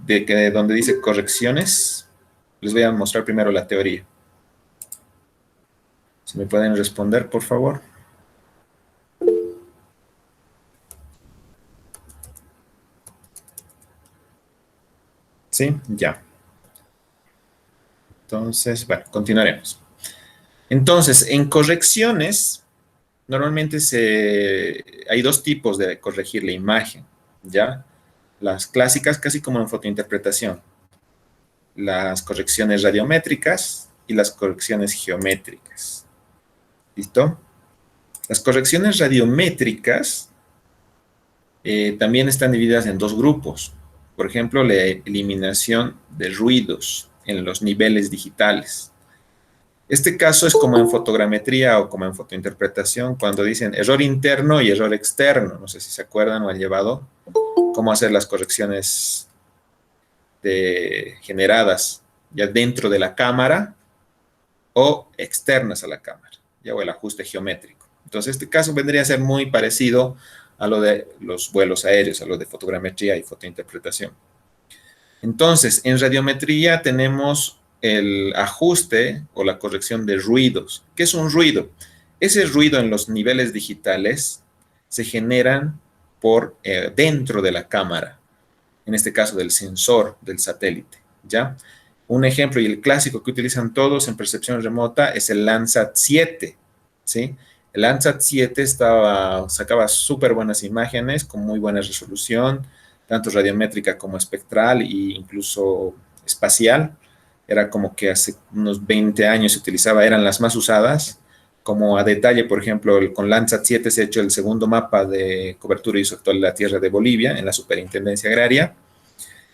donde dice correcciones, les voy a mostrar primero la teoría. Si me pueden responder, por favor. Sí, ya. Entonces, bueno, continuaremos. Entonces, en correcciones, normalmente hay dos tipos de corregir la imagen, ¿ya? Las clásicas, casi como en fotointerpretación. Las correcciones radiométricas y las correcciones geométricas. ¿Listo? Las correcciones radiométricas también están divididas en dos grupos. Por ejemplo, la eliminación de ruidos en los niveles digitales. Este caso es como en fotogrametría o como en fotointerpretación, cuando dicen error interno y error externo. No sé si se acuerdan o han llevado cómo hacer las correcciones generadas ya dentro de la cámara o externas a la cámara, ya o el ajuste geométrico. Entonces, este caso vendría a ser muy parecido a lo de los vuelos aéreos, a lo de fotogrametría y fotointerpretación. Entonces, en radiometría tenemos el ajuste o la corrección de ruidos. ¿Qué es un ruido? Ese ruido en los niveles digitales se generan por dentro de la cámara, en este caso del sensor del satélite, ¿ya? Un ejemplo y el clásico que utilizan todos en percepción remota es el Landsat 7, ¿sí? El Landsat 7 sacaba súper buenas imágenes con muy buena resolución, tanto radiométrica como espectral e incluso espacial. Era como que hace unos 20 años se utilizaba, eran las más usadas. Como a detalle, por ejemplo, con Landsat 7 se ha hecho el segundo mapa de cobertura isoactual de la Tierra de Bolivia en la Superintendencia Agraria.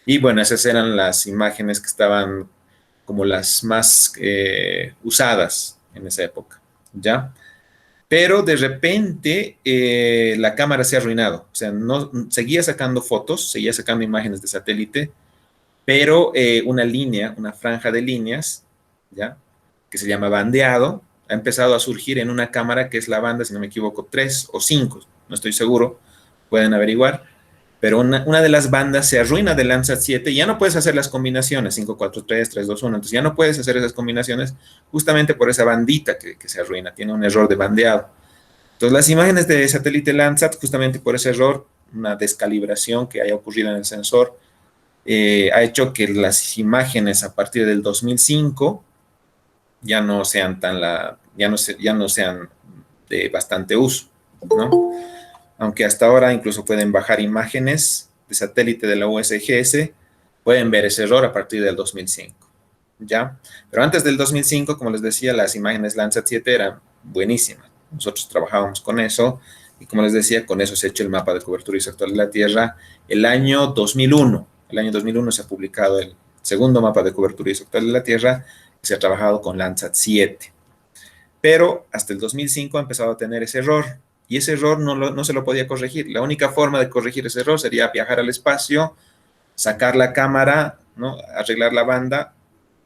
Y bueno, esas eran las imágenes que estaban como las más usadas en esa época, ¿ya? Pero de repente la cámara se ha arruinado, o sea, no, seguía sacando fotos, seguía sacando imágenes de satélite, pero una franja de líneas, ¿ya? Que se llama bandeado, ha empezado a surgir en una cámara que es la banda, si no me equivoco, 3 o 5, no estoy seguro, pueden averiguar, pero una de las bandas se arruina de Landsat 7 y ya no puedes hacer las combinaciones 5, 4, 3, 3, 2, 1, entonces ya no puedes hacer esas combinaciones justamente por esa bandita que se arruina, tiene un error de bandeado. Entonces las imágenes de satélite Landsat, justamente por ese error, una descalibración que haya ocurrido en el sensor, ha hecho que las imágenes a partir del 2005 ya no sean ya no sean de bastante uso, ¿no? Aunque hasta ahora incluso pueden bajar imágenes de satélite de la USGS, pueden ver ese error a partir del 2005, ¿ya? Pero antes del 2005, como les decía, las imágenes Landsat 7 eran buenísimas. Nosotros trabajábamos con eso y como les decía, con eso se ha hecho el mapa de cobertura isoactual de la Tierra el año 2001. El año 2001 se ha publicado el segundo mapa de cobertura isoactual de la Tierra y se ha trabajado con Landsat 7. Pero hasta el 2005 ha empezado a tener ese error y ese error no se lo podía corregir. La única forma de corregir ese error sería viajar al espacio, sacar la cámara, ¿no? Arreglar la banda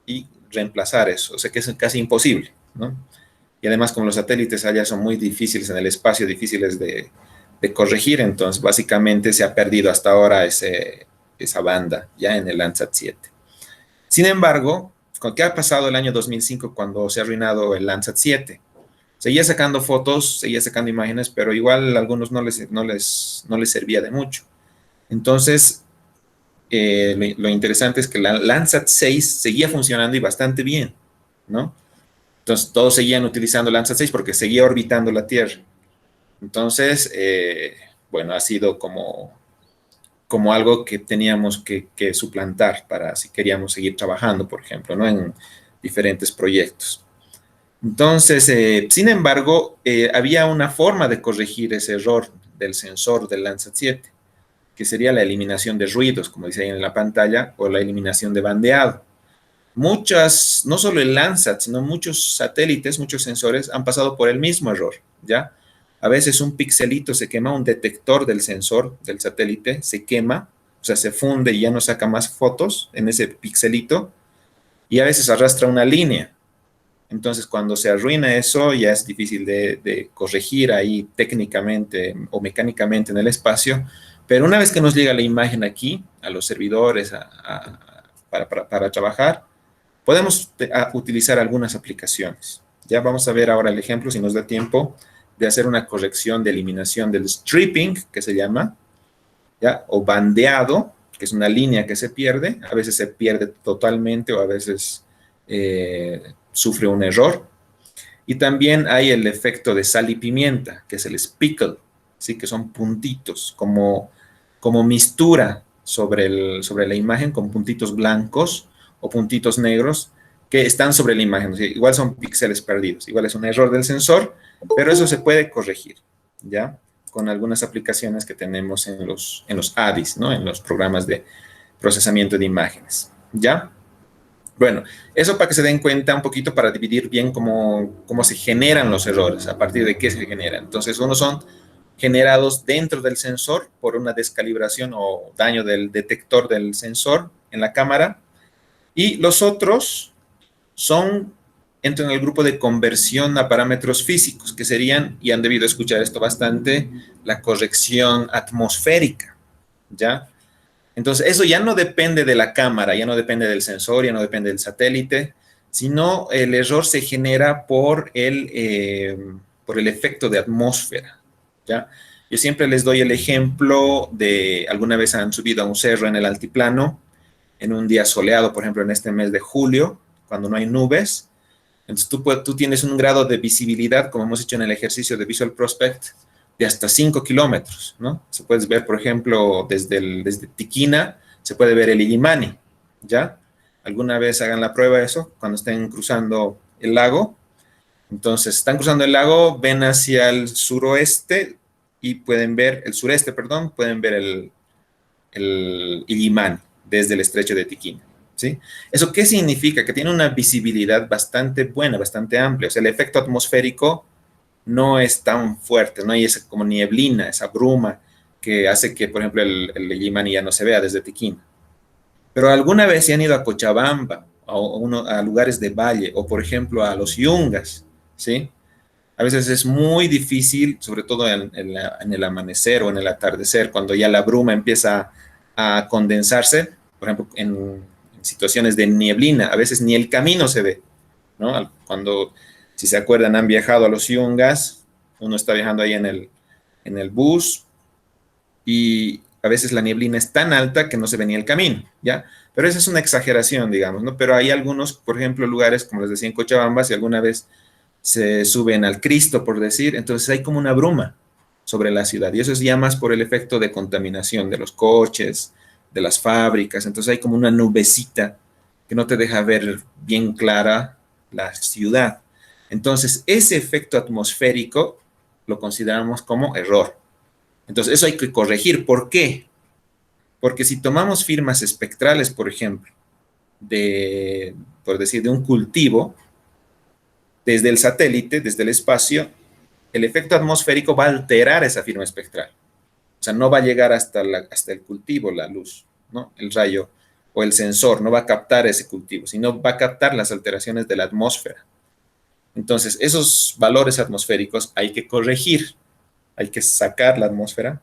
y reemplazar eso. O sea que es casi imposible, ¿no? Y además, como los satélites allá son muy difíciles en el espacio, difíciles de corregir, entonces básicamente se ha perdido hasta ahora esa banda ya en el Landsat 7. Sin embargo, ¿qué ha pasado el año 2005 cuando se ha arruinado el Landsat 7? Seguía sacando fotos, seguía sacando imágenes, pero igual a algunos no les servía de mucho. Entonces, lo interesante es que la Landsat 6 seguía funcionando y bastante bien, ¿no? Entonces, todos seguían utilizando Landsat 6 porque seguía orbitando la Tierra. Entonces, bueno, ha sido como algo que teníamos que suplantar para si queríamos seguir trabajando, por ejemplo, ¿no? En diferentes proyectos. Entonces, sin embargo, había una forma de corregir ese error del sensor del Landsat 7, que sería la eliminación de ruidos, como dice ahí en la pantalla, o la eliminación de bandeado. No solo el Landsat, sino muchos satélites, muchos sensores han pasado por el mismo error, ¿ya? A veces un pixelito se quema, un detector del sensor del satélite se quema, o sea, se funde y ya no saca más fotos en ese pixelito, y a veces arrastra una línea. Entonces, cuando se arruina eso, ya es difícil de corregir ahí técnicamente o mecánicamente en el espacio, Pero una vez que nos llega la imagen aquí, a los servidores, para trabajar, podemos utilizar algunas aplicaciones. Ya vamos a ver ahora el ejemplo, si nos da tiempo, de hacer una corrección de eliminación del stripping, que se llama, ¿ya? O bandeado, que es una línea que se pierde. A veces se pierde totalmente o a veces sufre un error. Y también hay el efecto de sal y pimienta, que es el speckle, ¿sí? Que son puntitos, como mistura sobre la imagen con puntitos blancos o puntitos negros que están sobre la imagen. O sea, igual son píxeles perdidos, igual es un error del sensor, pero eso se puede corregir, ¿ya? Con algunas aplicaciones que tenemos en los ADIs, ¿no? En los programas de procesamiento de imágenes, ¿ya? Bueno, eso para que se den cuenta un poquito para dividir bien cómo se generan los errores, a partir de qué se generan. Entonces, unos son generados dentro del sensor por una descalibración o daño del detector del sensor en la cámara, y los otros entran en el grupo de conversión a parámetros físicos, que serían, y han debido escuchar esto bastante, la corrección atmosférica, ¿ya? Entonces, eso ya no depende de la cámara, ya no depende del sensor, ya no depende del satélite, sino el error se genera por el efecto de atmósfera, ¿ya? Yo siempre les doy el ejemplo de, alguna vez han subido a un cerro en el altiplano, en un día soleado, por ejemplo, en este mes de julio, cuando no hay nubes. Entonces, tú tienes un grado de visibilidad, como hemos hecho en el ejercicio de Visual Prospect, de hasta 5 kilómetros, ¿no? Se puede ver, por ejemplo, desde Tiquina, se puede ver el Illimani, ¿ya? Alguna vez hagan la prueba de eso, cuando estén cruzando el lago. Entonces, están cruzando el lago, ven hacia el suroeste y pueden ver, el sureste, perdón, pueden ver el Illimani desde el estrecho de Tiquina, ¿sí? ¿Eso qué significa? Que tiene una visibilidad bastante buena, bastante amplia. O sea, el efecto atmosférico no es tan fuerte, no hay esa como nieblina, esa bruma que hace que, por ejemplo, el Illimani ya no se vea desde Tiquina. Pero alguna vez se han ido a Cochabamba, a lugares de valle, o por ejemplo a los Yungas, ¿sí? A veces es muy difícil, sobre todo en el amanecer o en el atardecer, cuando ya la bruma empieza a condensarse, por ejemplo, en situaciones de nieblina, a veces ni el camino se ve, ¿no? Si se acuerdan, han viajado a los Yungas, uno está viajando ahí en el bus y a veces la nieblina es tan alta que no se ve ni el camino, ¿ya? Pero esa es una exageración, digamos, ¿no? Pero hay algunos, por ejemplo, lugares, como les decía en Cochabamba, si alguna vez se suben al Cristo, por decir, entonces hay como una bruma sobre la ciudad, y eso es ya más por el efecto de contaminación de los coches, de las fábricas, entonces hay como una nubecita que no te deja ver bien clara la ciudad. Entonces, ese efecto atmosférico lo consideramos como error. Entonces, eso hay que corregir. ¿Por qué? Porque si tomamos firmas espectrales, por ejemplo, por decir, de un cultivo, desde el satélite, desde el espacio, el efecto atmosférico va a alterar esa firma espectral. O sea, no va a llegar hasta el cultivo la luz, ¿no? El rayo o el sensor no va a captar ese cultivo, sino va a captar las alteraciones de la atmósfera. Entonces, esos valores atmosféricos hay que corregir, hay que sacar la atmósfera,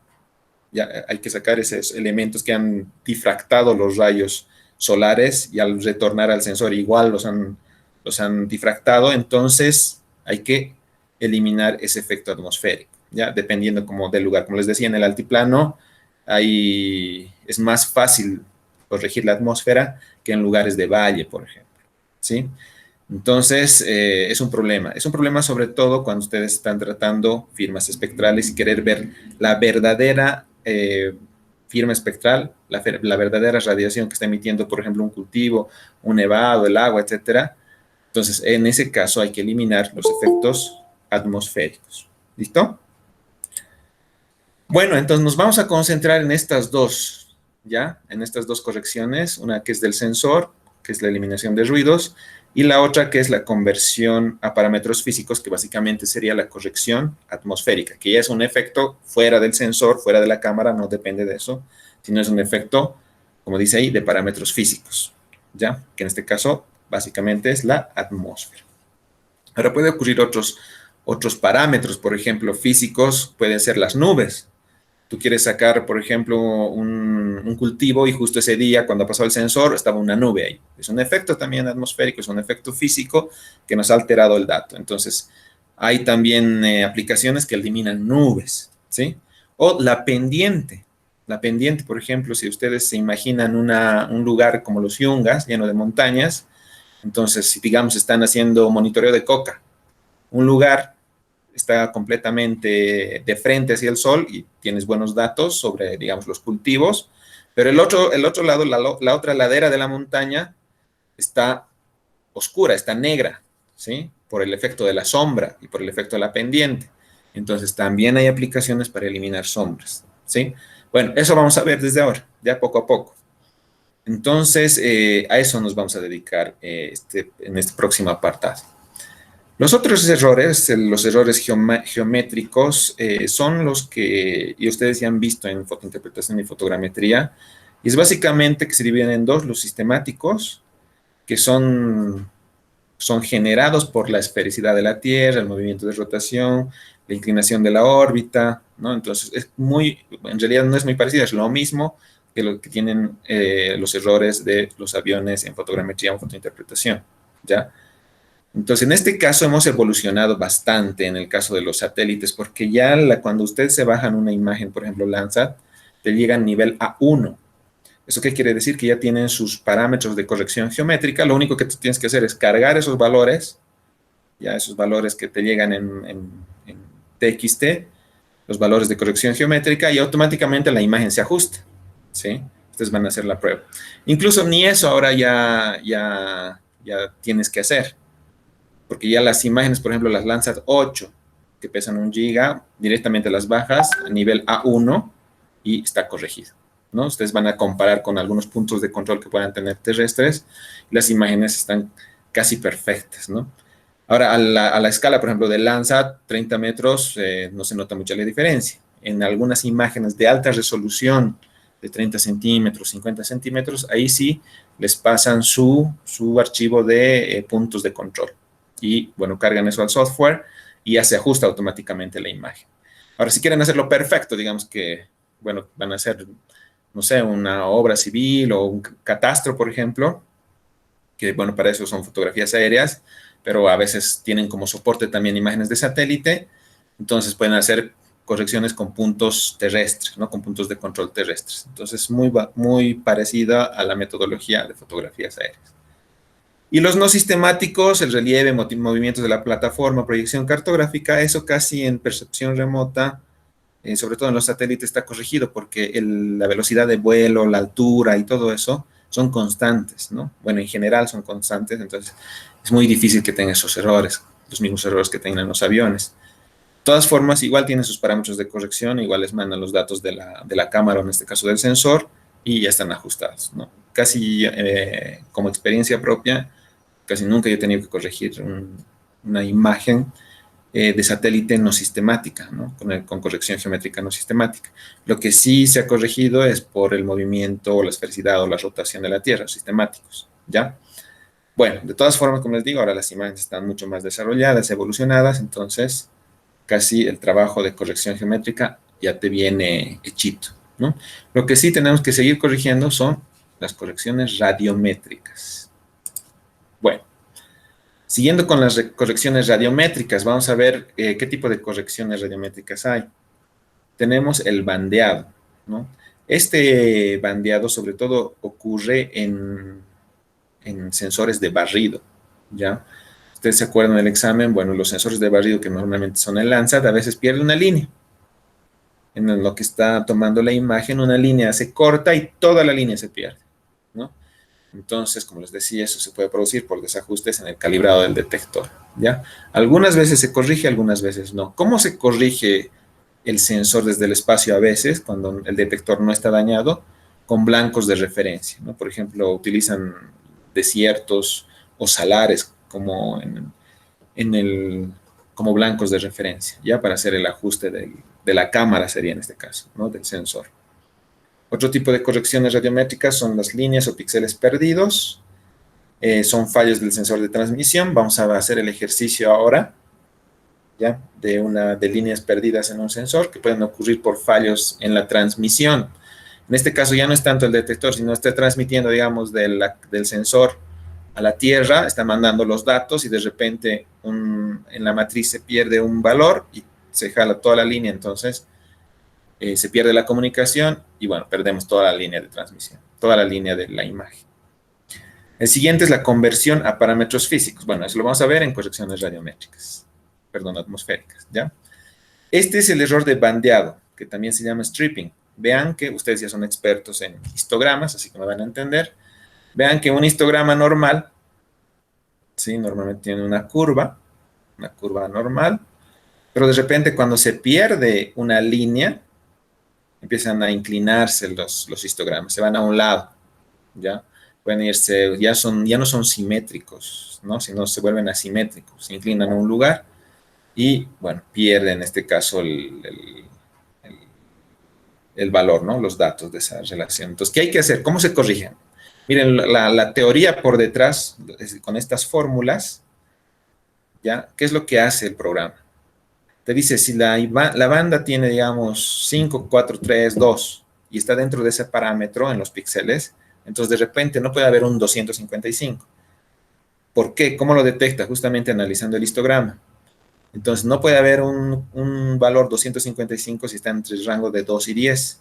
ya hay que sacar esos elementos que han difractado los rayos solares y al retornar al sensor igual los han difractado, entonces hay que eliminar ese efecto atmosférico, ya dependiendo como del lugar. Como les decía, en el altiplano es más fácil corregir la atmósfera que en lugares de valle, por ejemplo, ¿sí? Entonces, es un problema. Es un problema sobre todo cuando ustedes están tratando firmas espectrales y querer ver la verdadera firma espectral, la verdadera radiación que está emitiendo, por ejemplo, un cultivo, un nevado, el agua, etcétera. Entonces, en ese caso hay que eliminar los efectos atmosféricos. ¿Listo? Bueno, entonces nos vamos a concentrar en estas dos, ¿ya? En estas dos correcciones, una que es del sensor, que es la eliminación de ruidos, y la otra que es la conversión a parámetros físicos, que básicamente sería la corrección atmosférica, que ya es un efecto fuera del sensor, fuera de la cámara, no depende de eso, sino es un efecto, como dice ahí, de parámetros físicos, ¿ya? Que en este caso básicamente es la atmósfera. Ahora puede ocurrir otros parámetros, por ejemplo, físicos, pueden ser las nubes. Tú quieres sacar, por ejemplo, un cultivo y justo ese día, cuando ha pasado el sensor, estaba una nube ahí. Es un efecto también atmosférico, es un efecto físico que nos ha alterado el dato. Entonces, hay también aplicaciones que eliminan nubes, ¿sí? O la pendiente. La pendiente, por ejemplo, si ustedes se imaginan un lugar como los Yungas, lleno de montañas, entonces, si digamos están haciendo monitoreo de coca, un lugar está completamente de frente hacia el sol y tienes buenos datos sobre, digamos, los cultivos, pero el otro lado, la otra ladera de la montaña está oscura, está negra, ¿sí? Por el efecto de la sombra y por el efecto de la pendiente. Entonces, también hay aplicaciones para eliminar sombras, ¿sí? Bueno, eso vamos a ver desde ahora, ya poco a poco. Entonces, a eso nos vamos a dedicar en este próximo apartado. Los otros errores, los errores geométricos, son los que y ustedes ya han visto en fotointerpretación y fotogrametría, y es básicamente que se dividen en dos: los sistemáticos, que son generados por la esfericidad de la Tierra, el movimiento de rotación, la inclinación de la órbita, ¿no? Entonces, en realidad no es muy parecido, es lo mismo que lo que tienen los errores de los aviones en fotogrametría o fotointerpretación, ¿ya? Entonces, en este caso hemos evolucionado bastante en el caso de los satélites, porque ya cuando ustedes se bajan una imagen, por ejemplo, Landsat, te llega a nivel A1. ¿Eso qué quiere decir? Que ya tienen sus parámetros de corrección geométrica. Lo único que tú tienes que hacer es cargar esos valores, ya esos valores que te llegan en TXT, los valores de corrección geométrica, y automáticamente la imagen se ajusta, ¿sí? Ustedes van a hacer la prueba. Incluso ni eso ahora ya tienes que hacer, porque ya las imágenes, por ejemplo, las Landsat 8, que pesan 1 GB, directamente las bajas a nivel A1 y está corregido, ¿no? Ustedes van a comparar con algunos puntos de control que puedan tener terrestres, y las imágenes están casi perfectas, ¿no? Ahora, a la escala, por ejemplo, de Landsat, 30 metros, no se nota mucha la diferencia. En algunas imágenes de alta resolución, de 30 centímetros, 50 centímetros, ahí sí les pasan su archivo de puntos de control. Y, bueno, cargan eso al software y ya se ajusta automáticamente la imagen. Ahora, si quieren hacerlo perfecto, digamos que, bueno, van a hacer, no sé, una obra civil o un catastro, por ejemplo, que, bueno, para eso son fotografías aéreas, pero a veces tienen como soporte también imágenes de satélite, entonces pueden hacer correcciones con puntos terrestres, ¿no? Con puntos de control terrestres. Entonces, muy parecida a la metodología de fotografías aéreas. Y los no sistemáticos, el relieve, movimientos de la plataforma, proyección cartográfica, eso casi en percepción remota, sobre todo en los satélites, está corregido porque la velocidad de vuelo, la altura y todo eso son constantes, ¿no? Bueno, en general son constantes, entonces es muy difícil que tenga esos errores, los mismos errores que tengan los aviones. De todas formas, igual tiene sus parámetros de corrección, igual les mandan los datos de la cámara, o en este caso del sensor, y ya están ajustados, ¿no? Casi como experiencia propia, casi nunca yo he tenido que corregir una imagen de satélite no sistemática, ¿no? Con corrección geométrica no sistemática. Lo que sí se ha corregido es por el movimiento o la esfericidad o la rotación de la Tierra, sistemáticos, ¿ya? Bueno, de todas formas, como les digo, ahora las imágenes están mucho más desarrolladas, evolucionadas, entonces casi el trabajo de corrección geométrica ya te viene hechito, ¿no? Lo que sí tenemos que seguir corrigiendo son las correcciones radiométricas. Bueno, siguiendo con las correcciones radiométricas, vamos a ver qué tipo de correcciones radiométricas hay. Tenemos el bandeado, ¿no? Este bandeado sobre todo ocurre en sensores de barrido, ¿ya? Ustedes se acuerdan del examen, bueno, los sensores de barrido que normalmente son el Landsat a veces pierden una línea. En lo que está tomando la imagen, una línea se corta y toda la línea se pierde, ¿no? Entonces, como les decía, eso se puede producir por desajustes en el calibrado del detector, ¿ya? Algunas veces se corrige, algunas veces no. ¿Cómo se corrige el sensor desde el espacio a veces, cuando el detector no está dañado? Con blancos de referencia, ¿no? Por ejemplo, utilizan desiertos o salares como blancos de referencia, ¿ya? Para hacer el ajuste de la cámara, sería en este caso, ¿no? Del sensor. Otro tipo de correcciones radiométricas son las líneas o píxeles perdidos, son fallos del sensor de transmisión. Vamos a hacer el ejercicio ahora, ¿ya? De líneas perdidas en un sensor que pueden ocurrir por fallos en la transmisión. En este caso ya no es tanto el detector, sino está transmitiendo, digamos, del sensor a la Tierra, está mandando los datos y de repente en la matriz se pierde un valor y se jala toda la línea, entonces se pierde la comunicación y bueno, perdemos toda la línea de transmisión, toda la línea de la imagen. El siguiente es la conversión a parámetros físicos. Bueno, eso lo vamos a ver en correcciones radiométricas, perdón, atmosféricas, ¿ya? Este es el error de bandeado, que también se llama stripping. Vean que ustedes ya son expertos en histogramas, así que me van a entender. Vean que un histograma normal, ¿sí? Normalmente tiene una curva normal, pero de repente cuando se pierde una línea, empiezan a inclinarse los histogramas, se van a un lado, ¿ya? Pueden irse, ya no son simétricos, ¿no? Sino se vuelven asimétricos, se inclinan a un lugar y, bueno, pierden en este caso el valor, ¿no? Los datos de esa relación. Entonces, ¿qué hay que hacer? ¿Cómo se corrigen? Miren, la teoría por detrás, con estas fórmulas, ¿ya? ¿Qué es lo que hace el programa? Te dice, si la banda tiene, digamos, 5, 4, 3, 2, y está dentro de ese parámetro en los píxeles, entonces de repente no puede haber un 255. ¿Por qué? ¿Cómo lo detecta? Justamente analizando el histograma. Entonces no puede haber un valor 255 si está entre el rango de 2 y 10.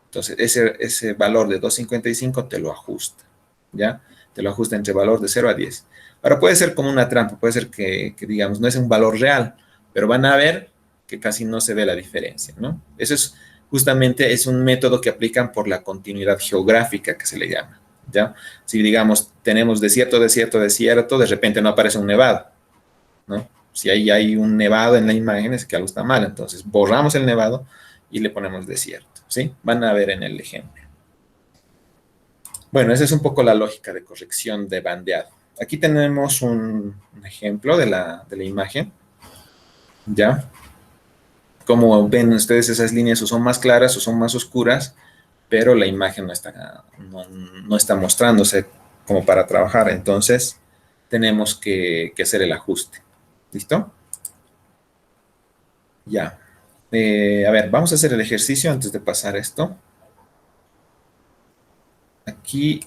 Entonces ese valor de 255 te lo ajusta, ¿ya? Te lo ajusta entre valor de 0 a 10. Ahora puede ser como una trampa, puede ser que digamos, no es un valor real, pero van a ver que casi no se ve la diferencia, ¿no? Eso es justamente, es un método que aplican por la continuidad geográfica que se le llama, ¿ya? Si digamos, tenemos desierto, desierto, desierto, de repente no aparece un nevado, ¿no? Si ahí hay un nevado en la imagen es que algo está mal, entonces borramos el nevado y le ponemos desierto, ¿sí? Van a ver en el ejemplo. Bueno, esa es un poco la lógica de corrección de bandeado. Aquí tenemos un ejemplo de la imagen, ¿ya? Como ven ustedes, esas líneas o son más claras o son más oscuras, pero la imagen no está mostrándose como para trabajar. Entonces, tenemos que hacer el ajuste. ¿Listo? Ya. A ver, vamos a hacer el ejercicio antes de pasar esto. Aquí,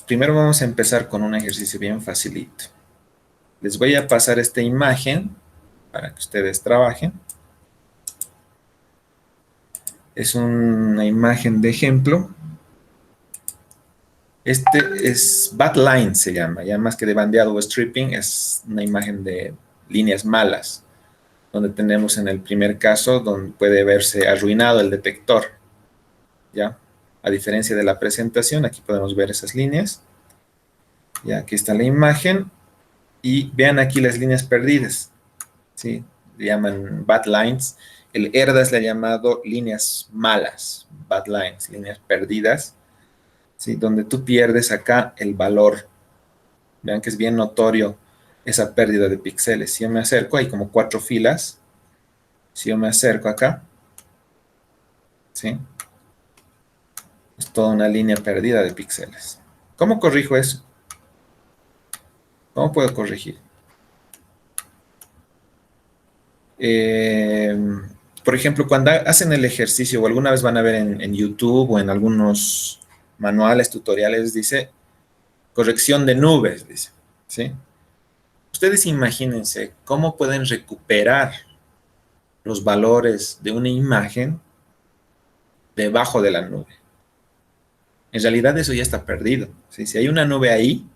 primero vamos a empezar con un ejercicio bien facilito. Les voy a pasar esta imagen para que ustedes trabajen. Es una imagen de ejemplo. Este es bad line, se llama, ya más que de bandeado o stripping, es una imagen de líneas malas, donde tenemos en el primer caso, donde puede verse arruinado el detector, ¿ya? A diferencia de la presentación, aquí podemos ver esas líneas. Ya, aquí está la imagen, y vean aquí las líneas perdidas, ¿sí? Le llaman bad lines. El ERDAS le ha llamado líneas malas, bad lines, líneas perdidas, ¿sí? Donde tú pierdes acá el valor. Vean que es bien notorio esa pérdida de píxeles. Si yo me acerco, hay como 4 filas. Si yo me acerco acá, ¿sí? Es toda una línea perdida de píxeles. ¿Cómo corrijo eso? ¿Cómo puedo corregir? Eh, por ejemplo, cuando hacen el ejercicio, o alguna vez van a ver en YouTube o en algunos manuales, tutoriales, dice corrección de nubes, dice, ¿sí? Ustedes imagínense cómo pueden recuperar los valores de una imagen debajo de la nube. En realidad eso ya está perdido, ¿sí? Si hay una nube ahí,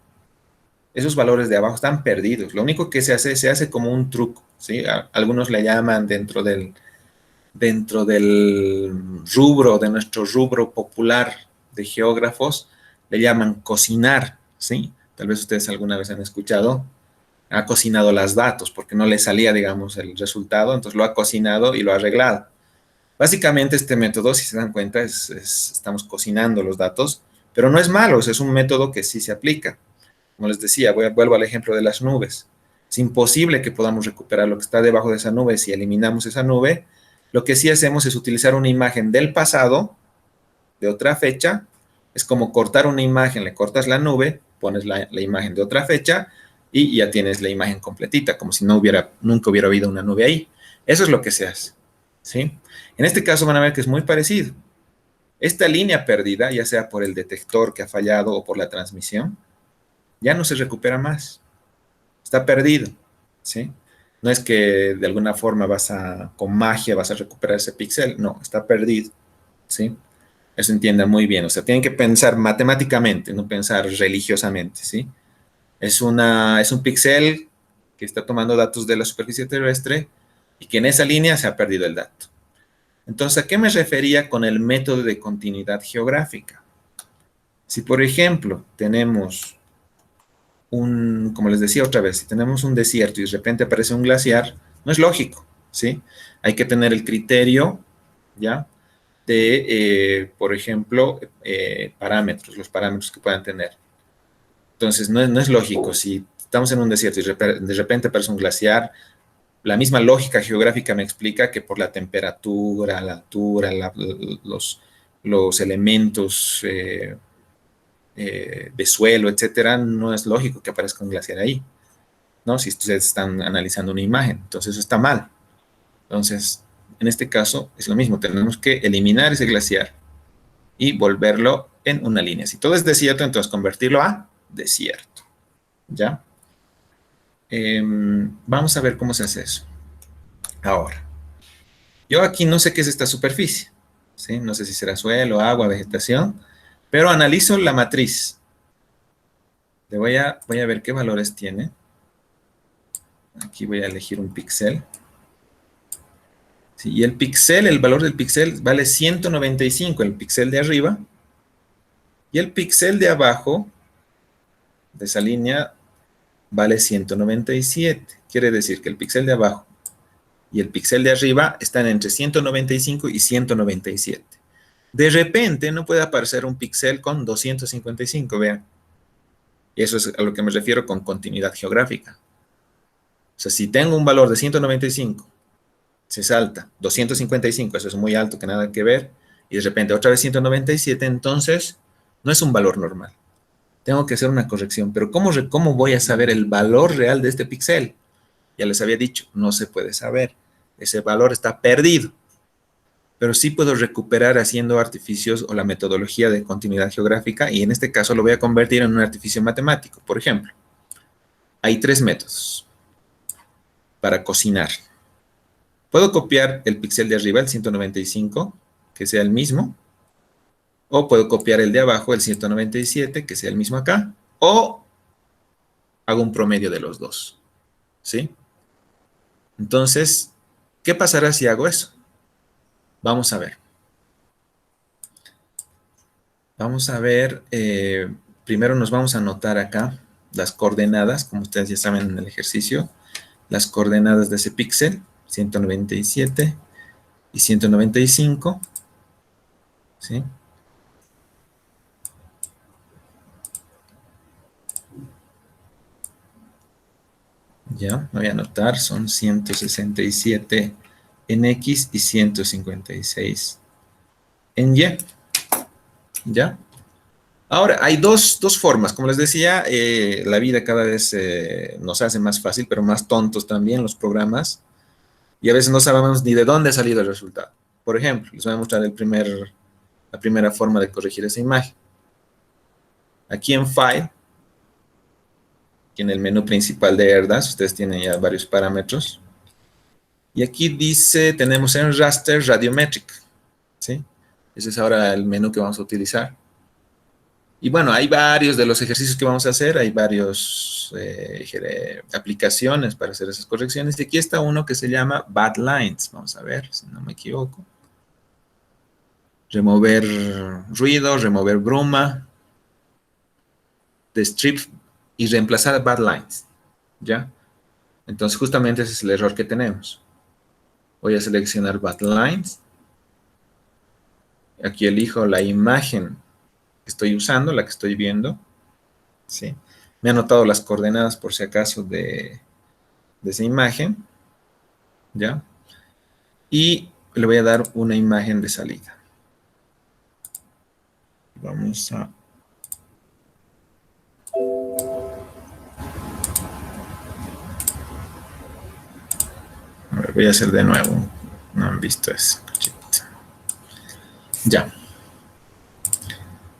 esos valores de abajo están perdidos. Lo único que se hace como un truco, ¿sí? Algunos le llaman dentro del rubro, de nuestro rubro popular de geógrafos, le llaman cocinar, ¿sí? Tal vez ustedes alguna vez han escuchado, ha cocinado los datos porque no le salía, digamos, el resultado, entonces lo ha cocinado y lo ha arreglado. Básicamente este método, si se dan cuenta, estamos cocinando los datos, pero no es malo, es un método que sí se aplica. Como les decía, vuelvo al ejemplo de las nubes. Es imposible que podamos recuperar lo que está debajo de esa nube si eliminamos esa nube. Lo que sí hacemos es utilizar una imagen del pasado, de otra fecha. Es como cortar una imagen, le cortas la nube, pones la imagen de otra fecha y ya tienes la imagen completita, como si nunca hubiera habido una nube ahí. Eso es lo que se hace, ¿sí? En este caso van a ver que es muy parecido. Esta línea perdida, ya sea por el detector que ha fallado o por la transmisión, ya no se recupera más. Está perdido, ¿sí? No es que de alguna forma con magia vas a recuperar ese píxel, no, está perdido, ¿sí? Eso entienda muy bien, o sea, tienen que pensar matemáticamente, no pensar religiosamente, ¿sí? Es un píxel que está tomando datos de la superficie terrestre y que en esa línea se ha perdido el dato. Entonces, ¿a qué me refería con el método de continuidad geográfica? Si, por ejemplo, tenemos como les decía otra vez, si tenemos un desierto y de repente aparece un glaciar, no es lógico, ¿sí? Hay que tener el criterio, ¿ya? De, por ejemplo, los parámetros que puedan tener. Entonces, no es lógico. Si estamos en un desierto y de repente aparece un glaciar, la misma lógica geográfica me explica que por la temperatura, la altura, los elementos de suelo, etcétera, no es lógico que aparezca un glaciar ahí, ¿no? Si ustedes están analizando una imagen, entonces eso está mal. Entonces, en este caso es lo mismo, tenemos que eliminar ese glaciar y volverlo en una línea. Si todo es desierto, entonces convertirlo a desierto, ¿ya? Vamos a ver cómo se hace eso. Ahora, yo aquí no sé qué es esta superficie, ¿sí? No sé si será suelo, agua, vegetación, pero analizo la matriz. Voy a ver qué valores tiene. Aquí voy a elegir un píxel. Sí, y el valor del píxel vale 195, el píxel de arriba. Y el píxel de abajo, de esa línea, vale 197. Quiere decir que el píxel de abajo y el píxel de arriba están entre 195 y 197. De repente no puede aparecer un píxel con 255, vean. Y eso es a lo que me refiero con continuidad geográfica. O sea, si tengo un valor de 195, se salta 255, eso es muy alto, que nada que ver, y de repente otra vez 197, entonces no es un valor normal. Tengo que hacer una corrección, pero ¿cómo voy a saber el valor real de este píxel? Ya les había dicho, no se puede saber. Ese valor está perdido. Pero sí puedo recuperar haciendo artificios o la metodología de continuidad geográfica, y en este caso lo voy a convertir en un artificio matemático. Por ejemplo, hay 3 métodos para cocinar. Puedo copiar el píxel de arriba, el 195, que sea el mismo, o puedo copiar el de abajo, el 197, que sea el mismo acá, o hago un promedio de los dos, ¿sí? Entonces, ¿qué pasará si hago eso? Vamos a ver. Vamos a ver, primero nos vamos a anotar acá las coordenadas, como ustedes ya saben en el ejercicio, las coordenadas de ese píxel, 197 y 195, ¿sí? Ya, me voy a anotar, son 167 en X y 156 en Y, ¿ya? Ahora, hay dos formas. Como les decía, la vida cada vez nos hace más fácil, pero más tontos también los programas. Y a veces no sabemos ni de dónde ha salido el resultado. Por ejemplo, les voy a mostrar la primera forma de corregir esa imagen. Aquí en File, aquí en el menú principal de ERDAS, ustedes tienen ya varios parámetros. Y aquí dice, tenemos en Raster Radiometric, ¿sí? Ese es ahora el menú que vamos a utilizar. Y bueno, hay varios de los ejercicios que vamos a hacer, hay varios aplicaciones para hacer esas correcciones. Y aquí está uno que se llama Bad Lines. Vamos a ver, si no me equivoco. Remover ruido, remover bruma, de strip y reemplazar bad lines, ¿ya? Entonces justamente ese es el error que tenemos. Voy a seleccionar bad lines. Aquí elijo la imagen que estoy usando, la que estoy viendo, ¿sí? Me ha anotado las coordenadas por si acaso de esa imagen, ¿ya? Y le voy a dar una imagen de salida. Vamos a... voy a hacer de nuevo. No han visto eso. Ya.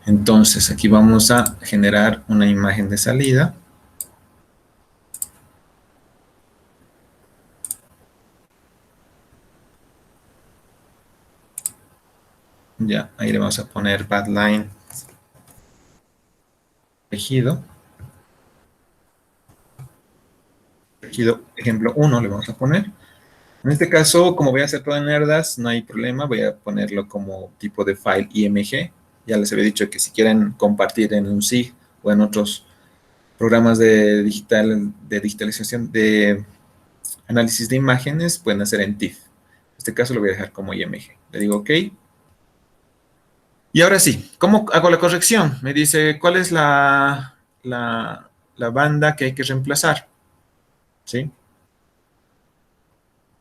Entonces, aquí vamos a generar una imagen de salida. Ya, ahí le vamos a poner badline tejido. Tejido ejemplo 1 le vamos a poner. En este caso, como voy a hacer todo en Erdas, no hay problema. Voy a ponerlo como tipo de file IMG. Ya les había dicho que si quieren compartir en un SIG o en otros programas de digitalización, de análisis de imágenes, pueden hacer en TIFF. En este caso lo voy a dejar como IMG. Le digo OK. Y ahora sí, ¿cómo hago la corrección? Me dice, ¿cuál es la banda que hay que reemplazar? ¿Sí?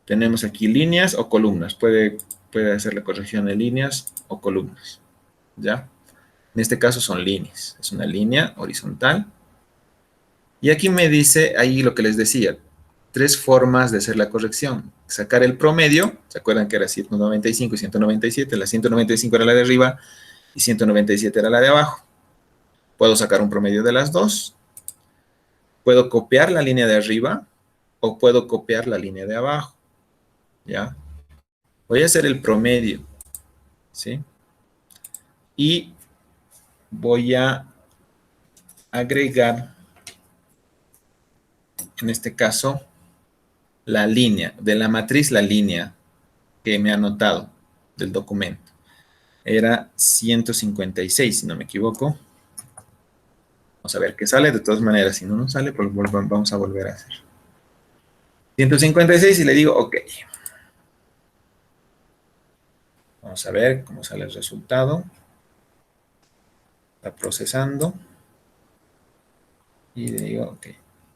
Tenemos aquí líneas o columnas. Puede hacer la corrección de líneas o columnas. ¿Ya? En este caso son líneas. Es una línea horizontal. Y aquí me dice, ahí lo que les decía, 3 formas de hacer la corrección. Sacar el promedio, ¿se acuerdan que era 195 y 197? La 195 era la de arriba y 197 era la de abajo. Puedo sacar un promedio de las dos. Puedo copiar la línea de arriba o puedo copiar la línea de abajo. ¿Ya? Voy a hacer el promedio. ¿Sí? Y voy a agregar, en este caso, la línea, de la matriz la línea que me ha anotado del documento. Era 156, si no me equivoco. Vamos a ver qué sale. De todas maneras, si no nos sale, pues vamos a volver a hacer. 156 y le digo OK. Vamos a ver cómo sale el resultado. Está procesando. Y le digo OK.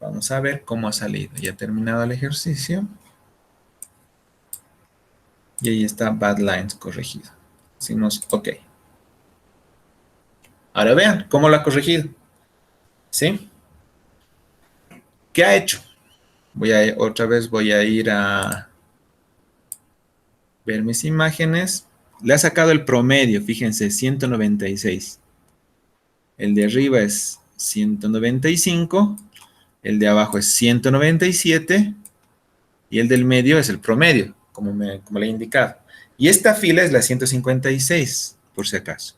Vamos a ver cómo ha salido. Ya ha terminado el ejercicio. Y ahí está badlines corregido. Decimos OK. Ahora vean cómo lo ha corregido. ¿Sí? ¿Qué ha hecho? Otra vez voy a ir a ver mis imágenes. Le ha sacado el promedio, fíjense, 196. El de arriba es 195, el de abajo es 197 y el del medio es el promedio, como le he indicado. Y esta fila es la 156, por si acaso.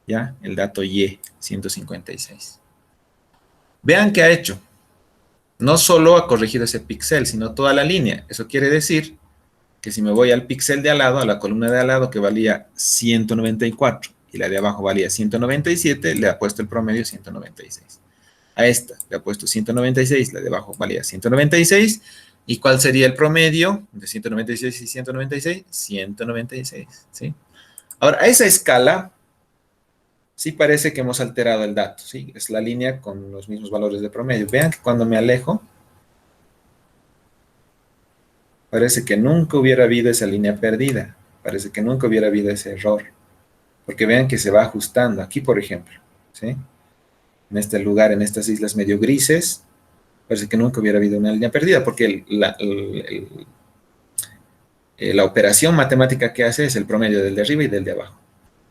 ¿Ya? El dato Y, 156. Vean qué ha hecho. No solo ha corregido ese píxel, sino toda la línea. Eso quiere decir que si me voy al píxel de al lado, a la columna de al lado, que valía 194 y la de abajo valía 197, le ha puesto el promedio 196. A esta le ha puesto 196, la de abajo valía 196. ¿Y cuál sería el promedio de 196 y 196? 196, ¿sí? Ahora, a esa escala, sí parece que hemos alterado el dato, ¿sí? Es la línea con los mismos valores de promedio. Vean que cuando me alejo, parece que nunca hubiera habido esa línea perdida. Parece que nunca hubiera habido ese error. Porque vean que se va ajustando. Aquí, por ejemplo, ¿sí? En este lugar, en estas islas medio grises, parece que nunca hubiera habido una línea perdida, porque la operación matemática que hace es el promedio del de arriba y del de abajo.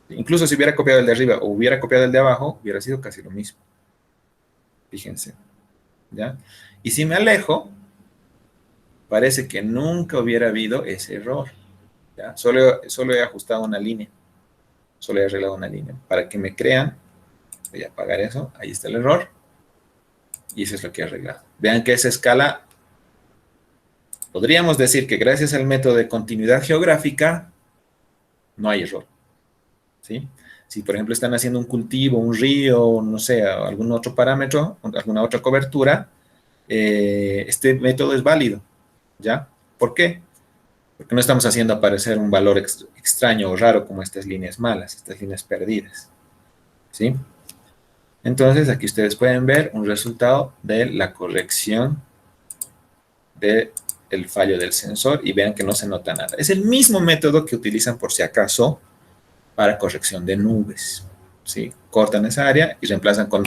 Incluso si hubiera copiado el de arriba o hubiera copiado el de abajo, hubiera sido casi lo mismo. Fíjense. ¿Ya? Y si me alejo, parece que nunca hubiera habido ese error. ¿Ya? Solo he ajustado una línea. Solo he arreglado una línea. Para que me crean, voy a apagar eso. Ahí está el error. Y eso es lo que he arreglado. Vean que esa escala, podríamos decir que gracias al método de continuidad geográfica, no hay error. ¿Sí? Si, por ejemplo, están haciendo un cultivo, un río, no sé, algún otro parámetro, alguna otra cobertura, este método es válido. ¿Ya? ¿Por qué? Porque no estamos haciendo aparecer un valor extraño o raro como estas líneas malas, estas líneas perdidas. ¿Sí? Entonces, aquí ustedes pueden ver un resultado de la corrección del fallo del sensor y vean que no se nota nada. Es el mismo método que utilizan por si acaso para corrección de nubes. ¿Sí? Cortan esa área y reemplazan con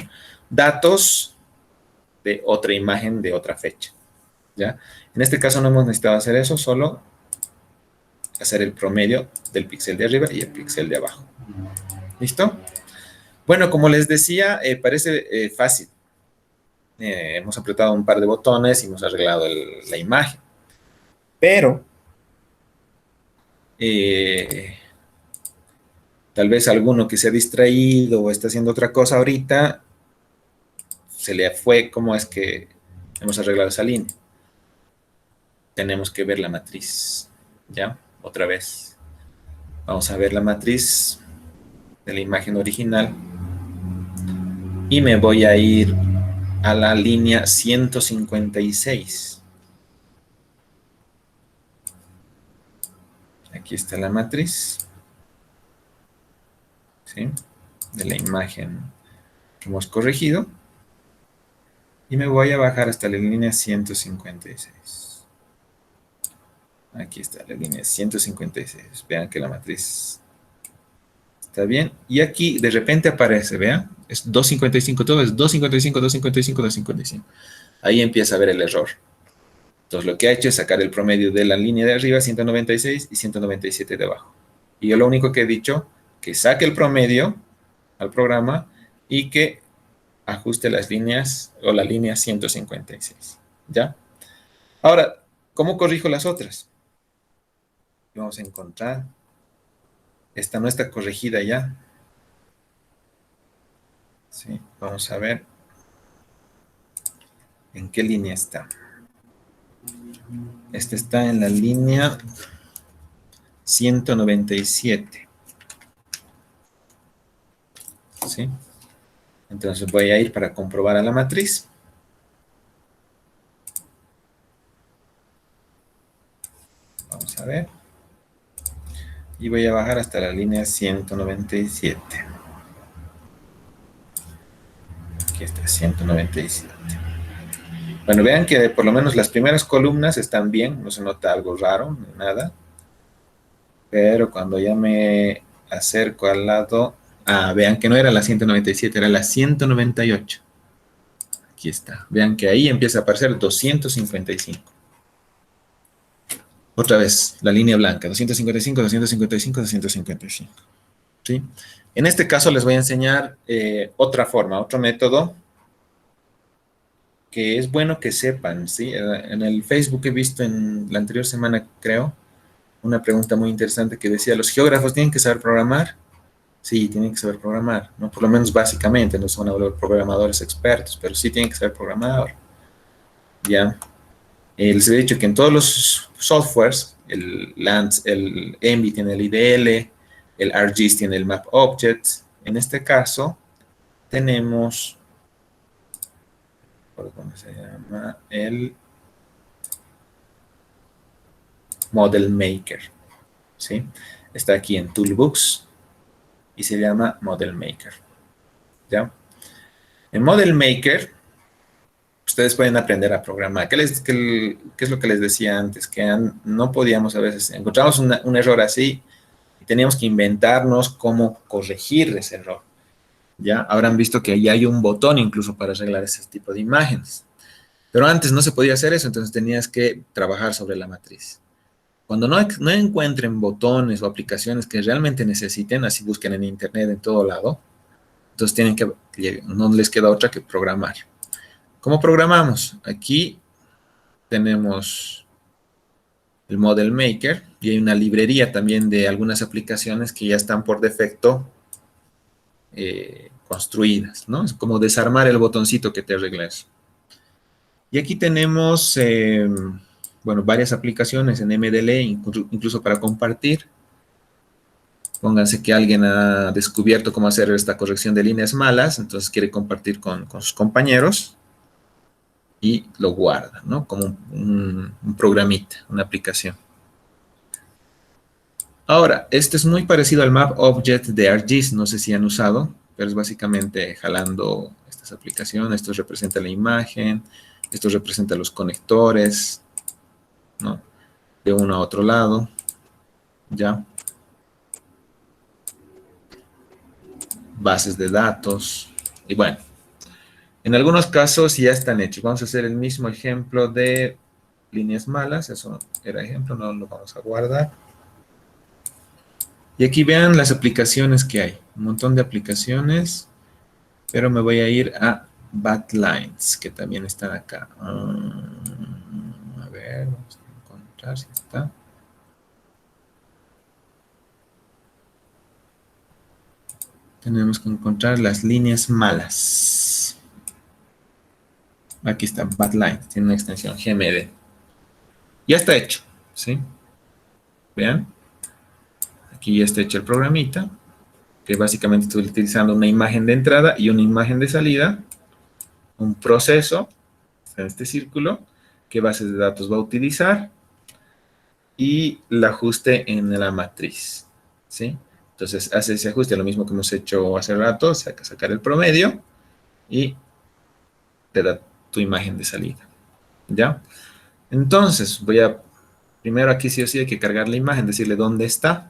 datos de otra imagen de otra fecha. ¿ya? En este caso no hemos necesitado hacer eso, solo hacer el promedio del píxel de arriba y el píxel de abajo. ¿Listo? Bueno, como les decía, parece fácil. Hemos apretado un par de botones y hemos arreglado la imagen. Pero, eh, tal vez alguno que se ha distraído o está haciendo otra cosa ahorita, se le fue cómo es que hemos arreglado esa línea. Tenemos que ver la matriz, ¿ya? Otra vez. Vamos a ver la matriz de la imagen original y me voy a ir a la línea 156. Aquí está la matriz, ¿sí? De la imagen que hemos corregido. Y me voy a bajar hasta la línea 156. Aquí está la línea 156. Vean que la matriz está bien. Y aquí de repente aparece, vean, es 255, todo es 255, 255, 255. Ahí empieza a ver el error. Entonces lo que ha hecho es sacar el promedio de la línea de arriba, 196 y 197 de abajo. Y yo lo único que he dicho, que saque el promedio al programa y que ajuste las líneas o la línea 156. ¿Ya? Ahora, ¿cómo corrijo las otras? Vamos a encontrar. Esta no está corregida ya. Sí, vamos a ver en qué línea está. Esta está en la línea 197. ¿Sí? Entonces voy a ir para comprobar a la matriz. Vamos a ver. Y voy a bajar hasta la línea 197. Aquí está, 197. Bueno, vean que por lo menos las primeras columnas están bien, no se nota algo raro, ni nada. Pero cuando ya me acerco al lado, vean que no era la 197, era la 198. Aquí está. Vean que ahí empieza a aparecer 255. Otra vez, la línea blanca, 255, 255, 255. ¿Sí? En este caso les voy a enseñar otra forma, otro método que es bueno que sepan, ¿sí? En el Facebook he visto en la anterior semana, creo, una pregunta muy interesante que decía, ¿los geógrafos tienen que saber programar? Sí, tienen que saber programar, ¿no? Por lo menos básicamente, no son programadores expertos, pero sí tienen que saber programar, ¿ya? Les he dicho que en todos los softwares, el Envy tiene el IDL, el ArcGIS tiene el Map Objects. En este caso, tenemos, ¿cómo se llama? El Model Maker, ¿sí? Está aquí en Toolbox y se llama Model Maker, ¿ya? En Model Maker, ustedes pueden aprender a programar. ¿Qué es lo que les decía antes? Que no podíamos a veces, encontramos un error así y teníamos que inventarnos cómo corregir ese error. ¿Ya? Habrán visto que ahí hay un botón incluso para arreglar ese tipo de imágenes. Pero antes no se podía hacer eso, entonces tenías que trabajar sobre la matriz. Cuando no encuentren botones o aplicaciones que realmente necesiten, así busquen en internet en todo lado, entonces no les queda otra que programar. ¿Cómo programamos? Aquí tenemos el Model Maker y hay una librería también de algunas aplicaciones que ya están por defecto construidas, ¿no? Es como desarmar el botoncito que te arregla eso. Y aquí tenemos, bueno, varias aplicaciones en MDL, incluso para compartir. Pónganse que alguien ha descubierto cómo hacer esta corrección de líneas malas, entonces quiere compartir con sus compañeros y lo guarda, ¿no? Como un programita, una aplicación. Ahora, este es muy parecido al Map Object de ArcGIS, no sé si han usado, pero es básicamente jalando estas aplicaciones. Esto representa la imagen, esto representa los conectores, ¿no? De uno a otro lado, ¿ya? Bases de datos, y bueno, en algunos casos ya están hechos. Vamos a hacer el mismo ejemplo de líneas malas, eso era ejemplo, no lo vamos a guardar. Y aquí vean las aplicaciones que hay, un montón de aplicaciones, pero me voy a ir a Batlines, que también están acá. A ver, vamos a encontrar si está. Tenemos que encontrar las líneas malas. Aquí está, Batlines, tiene una extensión GMD. Ya está hecho, ¿sí? Vean, aquí ya está hecho el programita, que básicamente estoy utilizando una imagen de entrada y una imagen de salida, un proceso, en este círculo, qué bases de datos va a utilizar y el ajuste en la matriz, ¿sí? Entonces hace ese ajuste, lo mismo que hemos hecho hace rato, sacar el promedio y te da tu imagen de salida, ¿ya? Entonces voy a, primero aquí sí o sí hay que cargar la imagen, decirle dónde está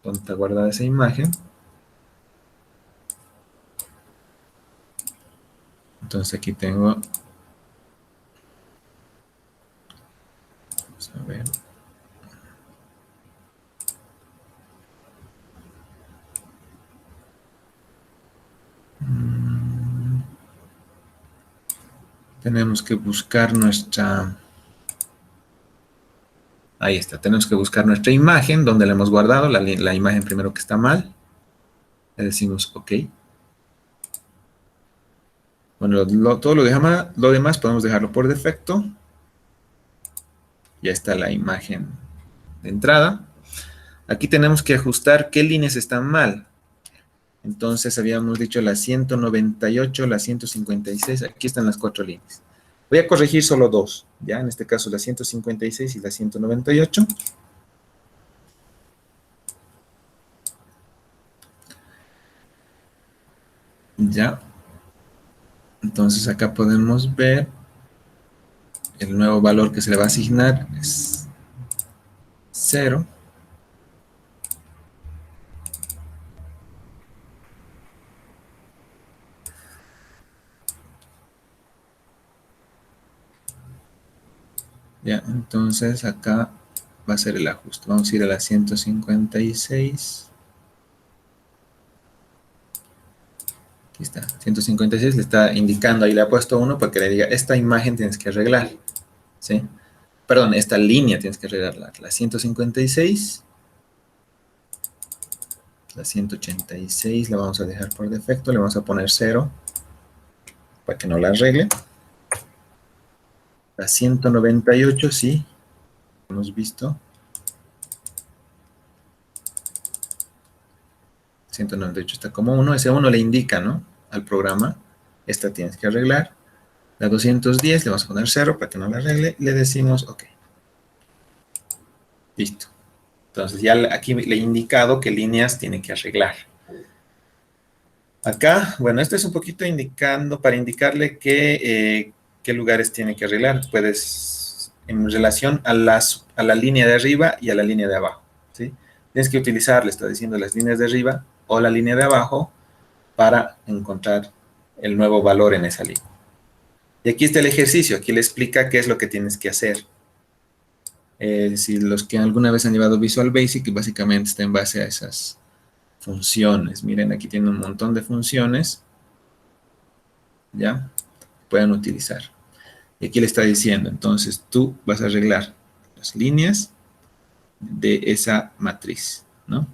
guardada esa imagen. Entonces aquí tengo, vamos a ver, tenemos que buscar nuestra, ahí está, tenemos que buscar nuestra imagen, donde la hemos guardado, la imagen primero que está mal, le decimos OK. Bueno, todo lo demás podemos dejarlo por defecto. Ya está la imagen de entrada. Aquí tenemos que ajustar qué líneas están mal. Entonces habíamos dicho la 198, la 156, aquí están las 4 líneas. Voy a corregir solo 2, ya en este caso la 156 y la 198. Ya. Entonces acá podemos ver el nuevo valor que se le va a asignar es 0. Ya, entonces acá va a ser el ajuste. Vamos a ir a la 156. Aquí está, 156 le está indicando, ahí le ha puesto 1 para que le diga, esta imagen tienes que arreglar, ¿sí? Perdón, esta línea tienes que arreglarla. La 156, la 186 la vamos a dejar por defecto, le vamos a poner 0 para que no la arregle. La 198, sí, hemos visto. 198 está como 1, ese 1 le indica, ¿no?, al programa, esta tienes que arreglar. La 210 le vamos a poner 0 para que no la arregle, le decimos OK. Listo. Entonces ya aquí le he indicado qué líneas tiene que arreglar. Acá, bueno, esto es un poquito indicando, para indicarle qué lugares tiene que arreglar. Puedes, en relación a la línea de arriba y a la línea de abajo, ¿sí? Tienes que utilizar, le está diciendo, las líneas de arriba o la línea de abajo para encontrar el nuevo valor en esa línea. Y aquí está el ejercicio, aquí le explica qué es lo que tienes que hacer. Si los que alguna vez han llevado Visual Basic, básicamente está en base a esas funciones. Miren, aquí tiene un montón de funciones, ¿ya? Pueden utilizar. Y aquí le está diciendo, entonces tú vas a arreglar las líneas de esa matriz, ¿no?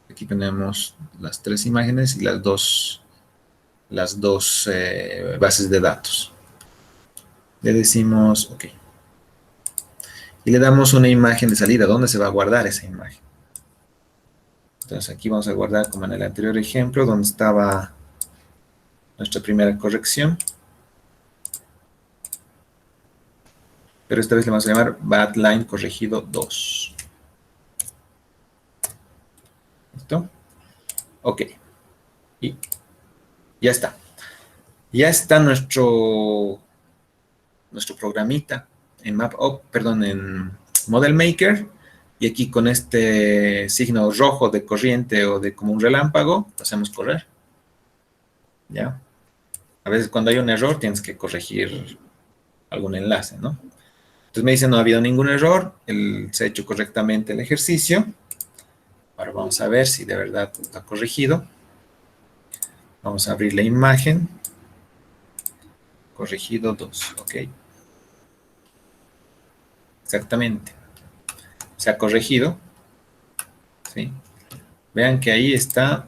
Aquí tenemos las 3 imágenes y las dos bases de datos. Le decimos OK. Y le damos una imagen de salida. ¿Dónde se va a guardar esa imagen? Entonces aquí vamos a guardar, como en el anterior ejemplo, donde estaba nuestra primera corrección. Pero esta vez le vamos a llamar Badline corregido 2. ¿Listo? OK. Y ya está. Ya está nuestro programita en en Model Maker. Y aquí con este signo rojo de corriente o de como un relámpago, lo hacemos correr. ¿Ya? A veces cuando hay un error tienes que corregir algún enlace, ¿no? Entonces me dice no ha habido ningún error, se ha hecho correctamente el ejercicio. Ahora vamos a ver si de verdad está corregido. Vamos a abrir la imagen. Corregido 2, ok. Exactamente. Se ha corregido. ¿Sí? Vean que ahí está.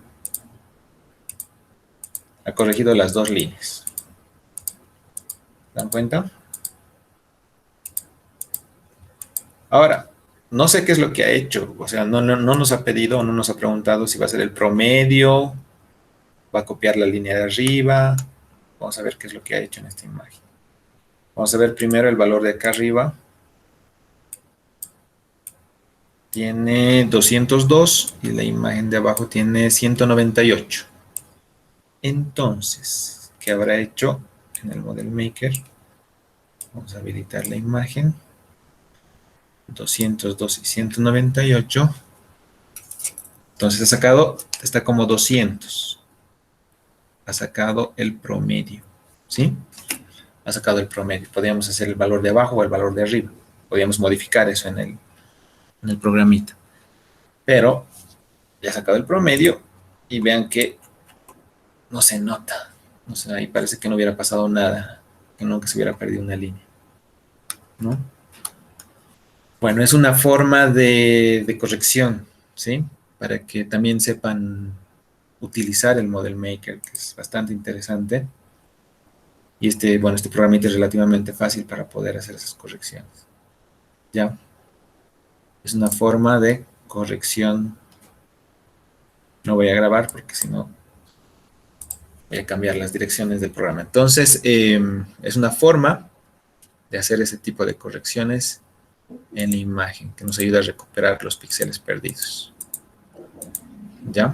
Ha corregido las dos líneas. ¿Se dan cuenta? Ahora, no sé qué es lo que ha hecho. O sea, no nos ha pedido o no nos ha preguntado si va a ser el promedio, va a copiar la línea de arriba. Vamos a ver qué es lo que ha hecho en esta imagen. Vamos a ver primero el valor de acá arriba. Tiene 202 y la imagen de abajo tiene 198. Entonces, ¿qué habrá hecho en el Model Maker? Vamos a habilitar la imagen. 202 y 198. Entonces ha sacado, está como 200. Ha sacado el promedio. ¿Sí? Ha sacado el promedio. Podríamos hacer el valor de abajo o el valor de arriba. Podríamos modificar eso en el programita. Pero ya ha sacado el promedio y vean que no se nota. O sea, ahí parece que no hubiera pasado nada, que nunca se hubiera perdido una línea, ¿no? Bueno, es una forma de corrección, ¿sí? Para que también sepan utilizar el Model Maker, que es bastante interesante. Y bueno, este programita es relativamente fácil para poder hacer esas correcciones. ¿Ya? Es una forma de corrección. No voy a grabar porque si no voy a cambiar las direcciones del programa. Entonces, es una forma de hacer ese tipo de correcciones en la imagen, que nos ayuda a recuperar los píxeles perdidos. ¿Ya?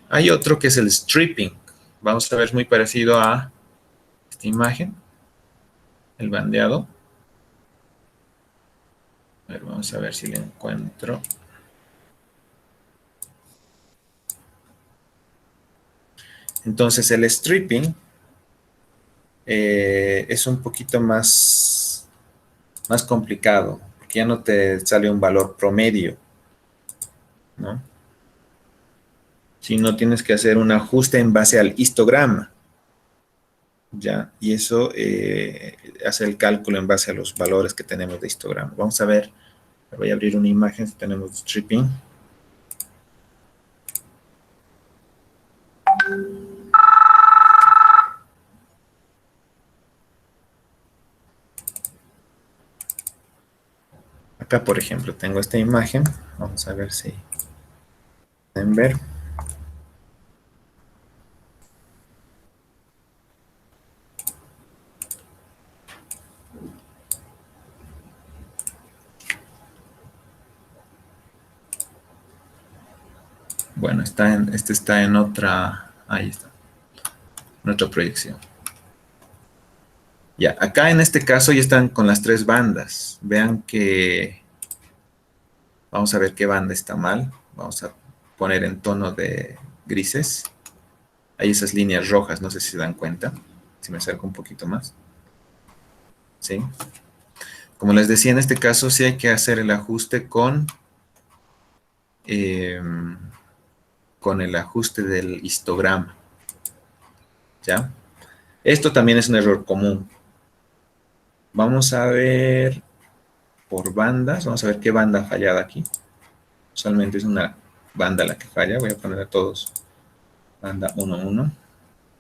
Hay otro que es el stripping. Vamos a ver, muy parecido a esta imagen, el bandeado. A ver, vamos a ver si lo encuentro. Entonces, el stripping es un poquito más complicado, porque ya no te sale un valor promedio, ¿no? Sino tienes que hacer un ajuste en base al histograma, ¿ya? Y eso hace el cálculo en base a los valores que tenemos de histograma. Vamos a ver, voy a abrir una imagen si tenemos stripping. Acá, por ejemplo, tengo esta imagen. Vamos a ver si pueden ver. Bueno, este está en otra, ahí está, en otra proyección. Ya, acá en este caso ya están con las tres bandas. Vean que, vamos a ver qué banda está mal. Vamos a poner en tono de grises. Hay esas líneas rojas, no sé si se dan cuenta. Si me acerco un poquito más. ¿Sí? Como les decía, en este caso sí hay que hacer el ajuste con el ajuste del histograma. ¿Ya? Esto también es un error común. Vamos a ver por bandas. Vamos a ver qué banda ha fallado aquí. Usualmente es una banda la que falla. Voy a poner a todos banda 1, 1.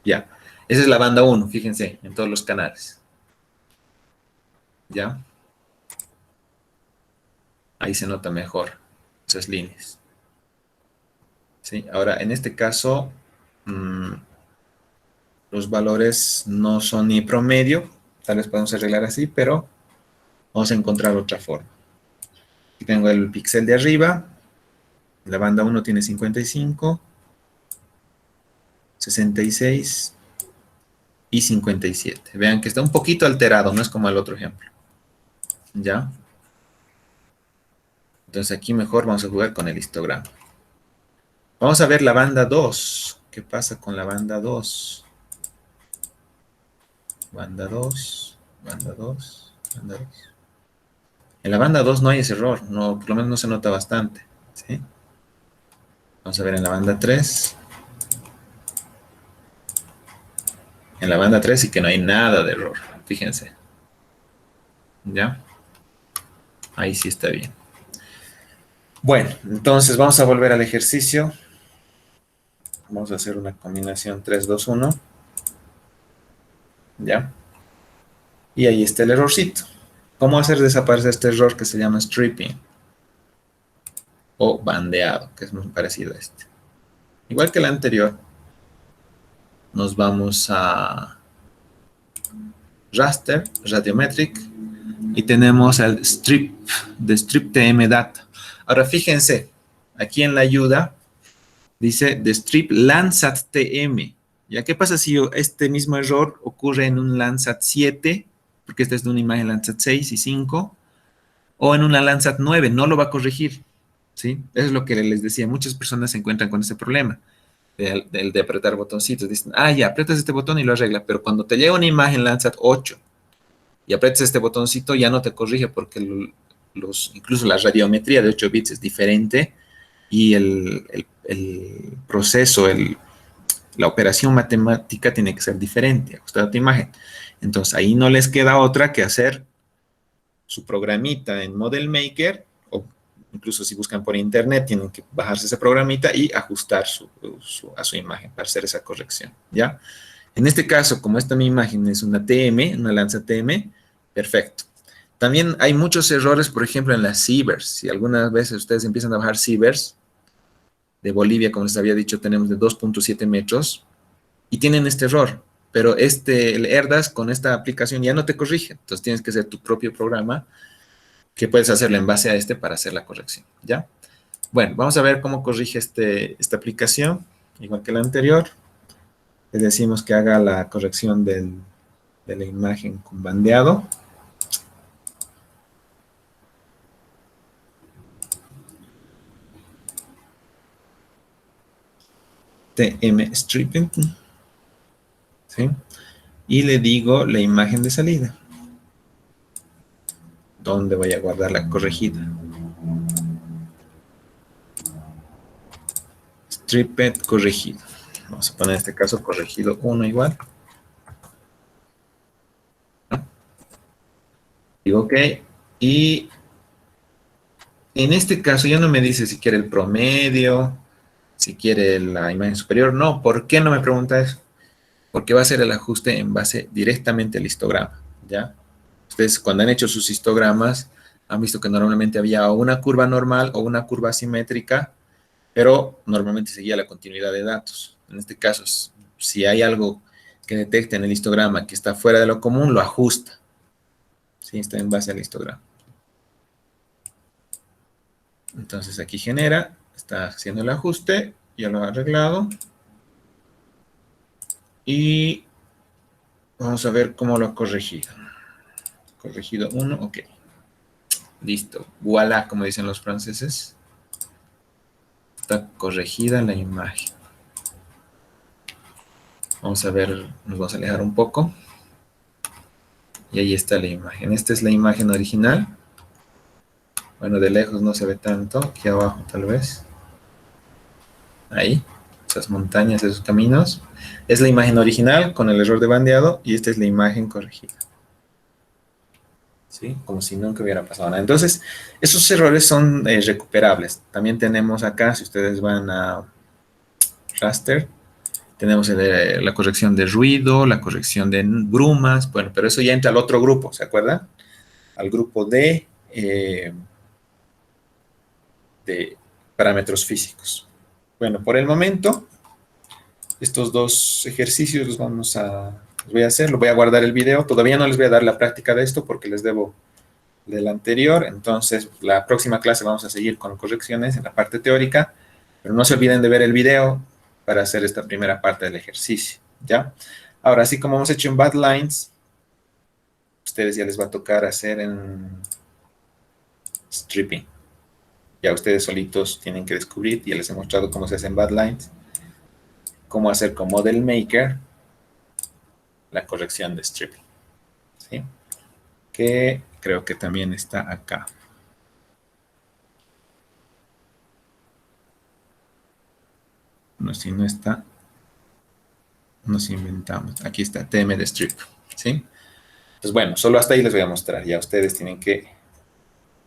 Ya. Esa es la banda 1, fíjense, en todos los canales. ¿Ya? Ahí se nota mejor esas líneas. ¿Sí? Ahora, en este caso, los valores no son ni promedio. Tal vez podemos arreglar así, pero vamos a encontrar otra forma. Aquí tengo el píxel de arriba. La banda 1 tiene 55, 66 y 57. Vean que está un poquito alterado, no es como el otro ejemplo. ¿Ya? Entonces aquí mejor vamos a jugar con el histograma. Vamos a ver la banda 2. ¿Qué pasa con la banda 2? Banda 2. Banda 2, banda 2. En la banda 2 no hay ese error, no, por lo menos no se nota bastante, ¿sí? Vamos a ver en la banda 3. En la banda 3 sí que no hay nada de error, fíjense. ¿Ya? Ahí sí está bien. Bueno, entonces vamos a volver al ejercicio. Vamos a hacer una combinación 3, 2, 1. ¿Ya? Y ahí está el errorcito. ¿Cómo hacer desaparecer este error que se llama stripping? O bandeado, que es muy parecido a este. Igual que el anterior, nos vamos a raster, radiometric, y tenemos el strip, de strip tm data. Ahora fíjense, aquí en la ayuda dice de strip Landsat TM. ¿Ya qué pasa si este mismo error ocurre en un Landsat 7? Porque esta es de una imagen Landsat 6 y 5, o en una Landsat 9, no lo va a corregir. ¿Sí? Eso es lo que les decía. Muchas personas se encuentran con ese problema de apretar botoncitos. Dicen, ya, aprietas este botón y lo arregla. Pero cuando te llega una imagen Landsat 8 y aprietas este botoncito, ya no te corrige porque incluso la radiometría de 8 bits es diferente y el proceso, la operación matemática tiene que ser diferente, ajustada a tu imagen. Entonces ahí no les queda otra que hacer su programita en Model Maker, o incluso si buscan por internet, tienen que bajarse ese programita y ajustar a su imagen para hacer esa corrección, ¿ya? En este caso, como esta mi imagen es una TM, una lanza TM, perfecto. También hay muchos errores, por ejemplo, en las cibers. Si algunas veces ustedes empiezan a bajar cibers, de Bolivia, como les había dicho, tenemos de 2.7 metros, y tienen este error, pero el ERDAS con esta aplicación ya no te corrige, entonces tienes que hacer tu propio programa que puedes hacerlo en base a este para hacer la corrección, ¿ya? Bueno, vamos a ver cómo corrige esta aplicación, igual que la anterior. Le decimos que haga la corrección de la imagen con bandeado. TM stripping, ¿sí? Y le digo la imagen de salida, donde voy a guardar la corregida. Stripped corregido. Vamos a poner en este caso corregido 1 igual. Digo OK. Y en este caso ya no me dice si quiere el promedio, si quiere la imagen superior. No, ¿por qué no me pregunta eso? Porque va a hacer el ajuste en base directamente al histograma, ¿ya? Ustedes cuando han hecho sus histogramas han visto que normalmente había una curva normal o una curva asimétrica, pero normalmente seguía la continuidad de datos. En este caso, si hay algo que detecte en el histograma que está fuera de lo común, lo ajusta. ¿Sí? Está en base al histograma. Entonces aquí genera, está haciendo el ajuste, ya lo ha arreglado. Y vamos a ver cómo lo ha corregido. Corregido 1, OK. Listo. Voilà, como dicen los franceses. Está corregida la imagen. Vamos a ver, nos vamos a alejar un poco. Y ahí está la imagen. Esta es la imagen original. Bueno, de lejos no se ve tanto. Aquí abajo tal vez. Ahí. Esas montañas, esos caminos. Es la imagen original con el error de bandeado. Y esta es la imagen corregida. ¿Sí? Como si nunca hubiera pasado nada. Entonces, esos errores son recuperables. También tenemos acá, si ustedes van a raster, tenemos la corrección de ruido, la corrección de brumas, bueno, pero eso ya entra al otro grupo, ¿se acuerdan? Al grupo de parámetros físicos. Bueno, por el momento, estos dos ejercicios los voy a hacer, los voy a guardar el video. Todavía no les voy a dar la práctica de esto porque les debo del anterior. Entonces, la próxima clase vamos a seguir con correcciones en la parte teórica, pero no se olviden de ver el video para hacer esta primera parte del ejercicio, ¿ya? Ahora, así como hemos hecho en Bad Lines, ustedes ya les va a tocar hacer en stripping. Ya ustedes solitos tienen que descubrir, ya les he mostrado cómo se hace en Bad Lines, cómo hacer con Model Maker la corrección de stripping, ¿sí? que creo que también está acá. No, si no está, nos inventamos. Aquí está, TM de strip, ¿sí? Pues bueno, solo hasta ahí les voy a mostrar. Ya ustedes tienen que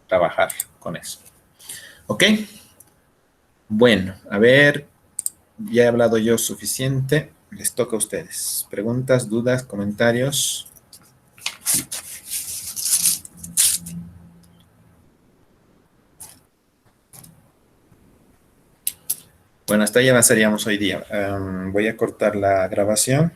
trabajar con eso. ¿Ok? Bueno, a ver, ya he hablado yo suficiente. Les toca a ustedes. Preguntas, dudas, comentarios. Bueno, hasta ahí avanzaríamos hoy día. Voy a cortar la grabación.